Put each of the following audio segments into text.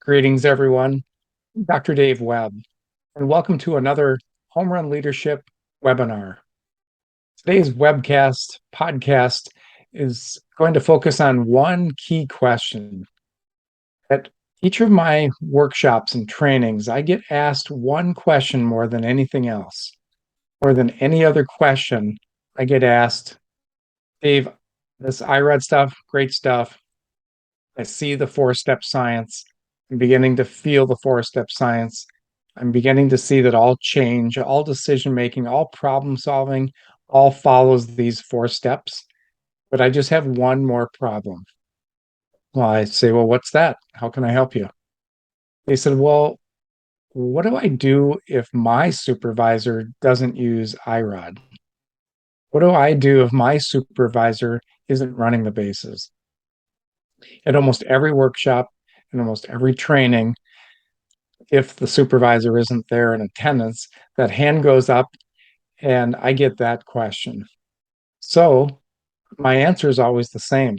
Greetings, everyone. Dr. Dave Webb, and welcome to another Home Run Leadership webinar. Today's webcast podcast is going to focus on one key question. At each of my workshops and trainings, I get asked one question more than anything else. More than any other question, I get asked, Dave, this IROD stuff, great stuff. I see the four-step science. I'm beginning to feel the four-step science. I'm beginning to see that all change, all decision making, all problem solving, all follows these four steps. But I just have one more problem. Well, I say, well, what's that? How can I help you? They said, well, what do I do if my supervisor doesn't use IROD? What do I do if my supervisor isn't running the bases? At almost every workshop and almost every training, if the supervisor isn't there in attendance, that hand goes up and I get that question. So my answer is always the same.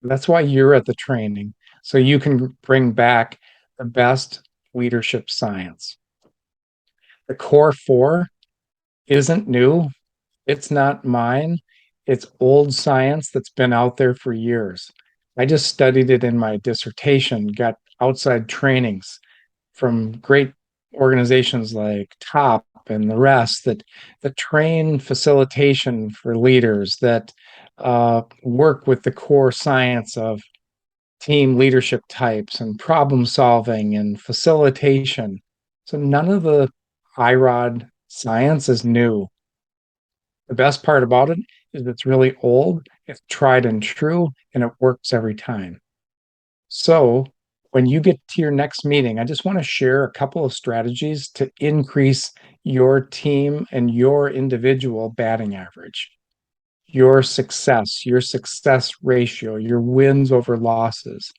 That's why you're at the training, so you can bring back the best leadership science. The core four isn't new. It's not mine. It's old science that's been out there for years. I just studied it in my dissertation, got outside trainings from great organizations like TOP and the rest that train facilitation for leaders, that work with the core science of team leadership types and problem solving and facilitation. So none of the IROD science is new. The best part about it is it's really old, it's tried and true, and it works every time. So when you get to your next meeting, I just want to share a couple of strategies to increase your team and your individual batting average, your success ratio, your wins over losses.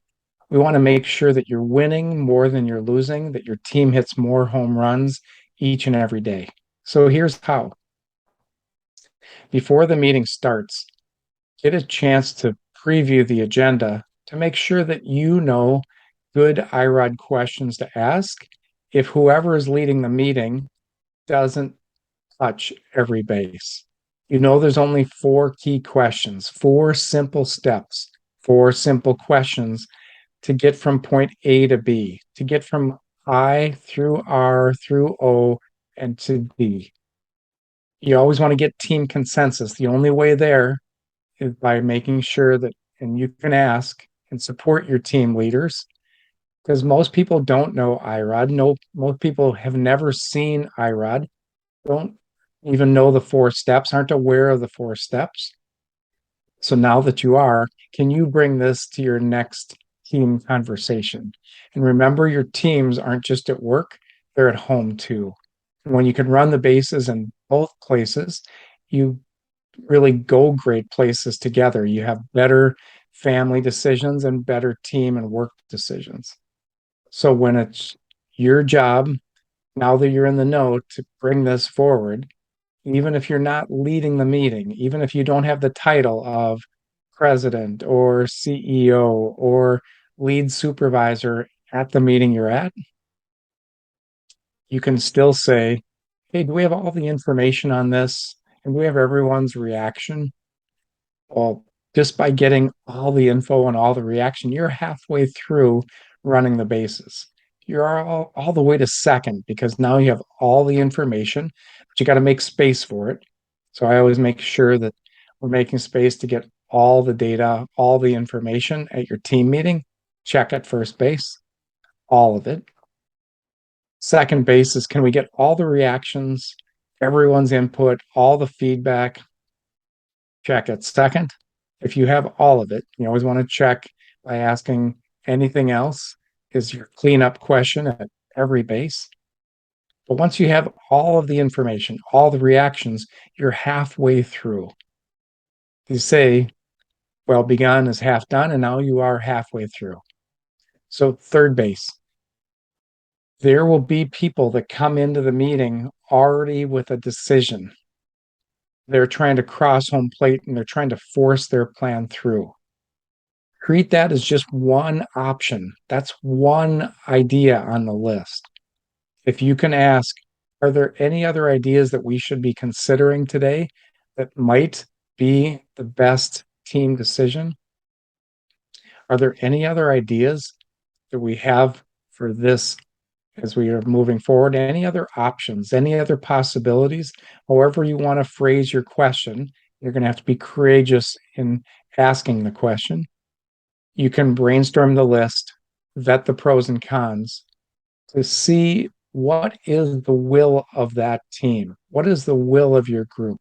We want to make sure that you're winning more than you're losing, that your team hits more home runs each and every day. So here's how. Before the meeting starts, get a chance to preview the agenda to make sure that you know good IROD questions to ask if whoever is leading the meeting doesn't touch every base. You know, there's only four key questions, four simple steps, four simple questions to get from point A to B, to get from I through R through O and to D. You always want to get team consensus. The only way there is by making sure that, and you can ask and support your team leaders, because most people don't know IROD. No, most people have never seen IROD, don't even know the four steps, aren't aware of the four steps. So now that you are, can you bring this to your next team conversation? And remember, your teams aren't just at work, they're at home too. And when you can run the bases in both places, you really go great places together. You have better family decisions and better team and work decisions. So when it's your job, now that you're in the know, to bring this forward, even if you're not leading the meeting, even if you don't have the title of president or CEO or lead supervisor at the meeting you're at, you can still say, hey, do we have all the information on this? And do we have everyone's reaction? Well, just by getting all the info and all the reaction, you're halfway through running the bases. You're all the way to second because now you have all the information, but you got to make space for it. So I always make sure that we're making space to get all the data, all the information at your team meeting. Check at first base, all of it. Second base is, can we get all the reactions, everyone's input, all the feedback? Check at second. If you have all of it, you always want to check by asking anything else is your cleanup question at every base. But once you have all of the information, all the reactions, you're halfway through. You say, well begun is half done, and now you are halfway through. So third base. There will be people that come into the meeting already with a decision. They're trying to cross home plate and they're trying to force their plan through. Treat that as just one option. That's one idea on the list. If you can ask, are there any other ideas that we should be considering today that might be the best team decision? Are there any other ideas that we have for this as we are moving forward? Any other options, any other possibilities? However, you want to phrase your question, you're going to have to be courageous in asking the question. You can brainstorm the list, vet the pros and cons to see what is the will of that team? What is the will of your group?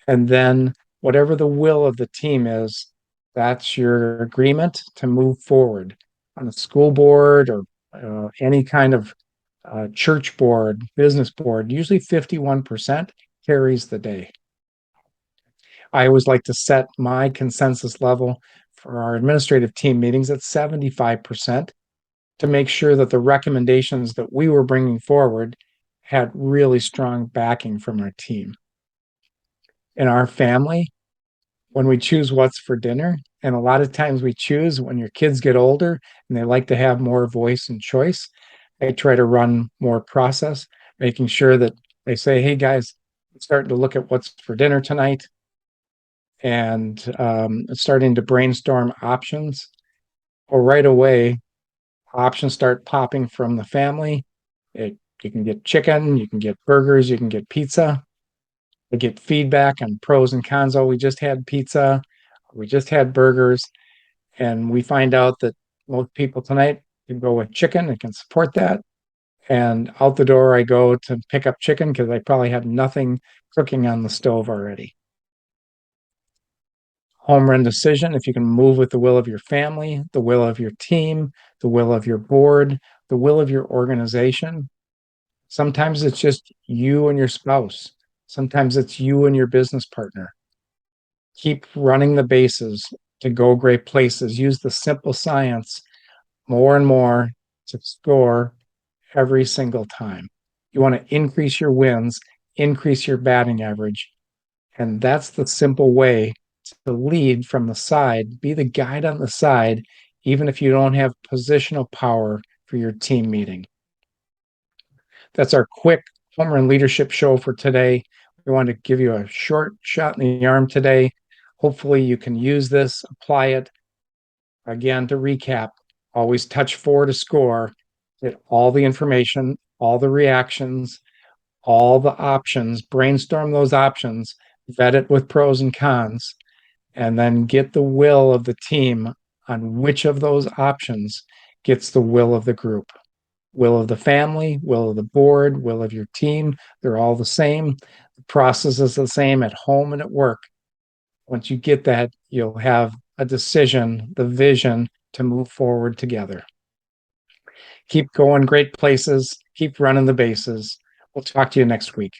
And then, whatever the will of the team is, that's your agreement to move forward on a school board or any kind of church board, business board. Usually 51% carries the day. I always like to set my consensus level for our administrative team meetings at 75% to make sure that the recommendations that we were bringing forward had really strong backing from our team. In our family, when we choose what's for dinner, and a lot of times we choose when your kids get older and they like to have more voice and choice, I try to run more process, making sure that they say, hey guys, I'm starting to look at what's for dinner tonight and starting to brainstorm options. Or right away, options start popping from the family. You can get chicken, you can get burgers, you can get pizza. They get feedback on pros and cons. Oh, we just had pizza, we just had burgers, and we find out that most people tonight can go with chicken and can support that. And out the door, I go to pick up chicken because I probably have nothing cooking on the stove already. Home run decision, if you can move with the will of your family, the will of your team, the will of your board, the will of your organization. Sometimes it's just you and your spouse. Sometimes it's you and your business partner. Keep running the bases to go great places. Use the simple science more and more to score every single time. You want to increase your wins, increase your batting average. And that's the simple way to lead from the side, be the guide on the side, even if you don't have positional power for your team meeting. That's our quick home run leadership show for today. We want to give you a short shot in the arm today. Hopefully you can use this, apply it. Again, to recap, always touch 4 to score. Get all the information, all the reactions, all the options, brainstorm those options, vet it with pros and cons, and then get the will of the team on which of those options gets the will of the group. Will of the family, will of the board, will of your team. They're all the same. The process is the same at home and at work. Once you get that, you'll have a decision, the vision to move forward together. Keep going great places. Keep running the bases. We'll talk to you next week.